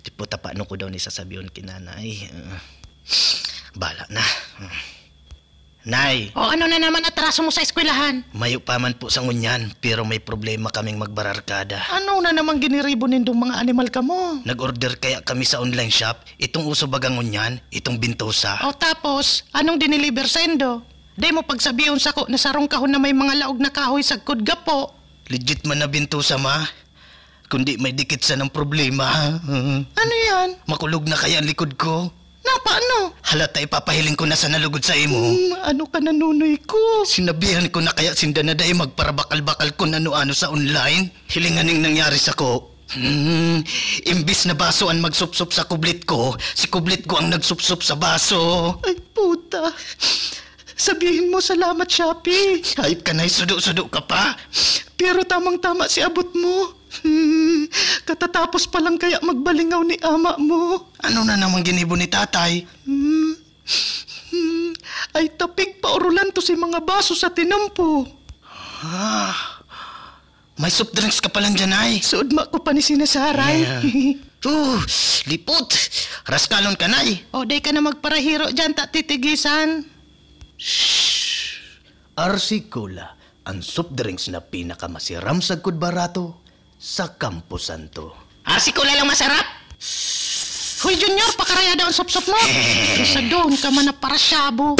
Tipo paano ko daw ni sasabihin kinanay. Bala na. Nay, O ano na naman atraso mo sa eskwelahan? mayo pa man po sa ngunyan, pero may problema kaming magbararkada. Ano na naman giniribo nindong mga animal ka mo? Nag-order kaya kami sa online shop, itong uso bagang ngunyan, itong bintosa. O tapos, anong diniliver sa endo? Di mo pagsabiyon sa ko na sarong kahon na may mga laog na kahoy sa kudgapo. Legit man na bintosa, ma. Kundi may dikit sa ng problema. Ano yan? Makulog na kaya ang likod ko. Na paano? Halata ipapahiling ko na sa nalugod sa imo. Ano ka nanunoy ko? Sinabihan ko na kaya sinda na dahi magparabakal-bakal ko ano-ano sa online. Hilinganing nangyari sa ko. Imbis na baso ang magsupsup sa kublit ko, si kublit ko ang nagsupsup sa baso. Ay puta. Sabihin mo salamat, Shopee. Hayop ka na, sudo-sudo ka pa. Pero tamang-tama si abot mo. Katatapos pa lang kaya magbalingaw ni ama mo. Ano na namang ginibo ni tatay? Ay tapig paurulan to si mga baso sa tinampo. May soft drinks ka palang dyan, ay. Suodma ko pa ni sinasaray. Lipot. Raskalon ka, nay. O day ka na magparahiro dyan, titigisan. RC Cola, ang soft drinks na pinakamasiram sa kudbarato sa Campo Santo. Arsiko lang masarap. Hoy Junior, pakaraya daw ang sop-sop mo. Sa doon ka man na para syabo.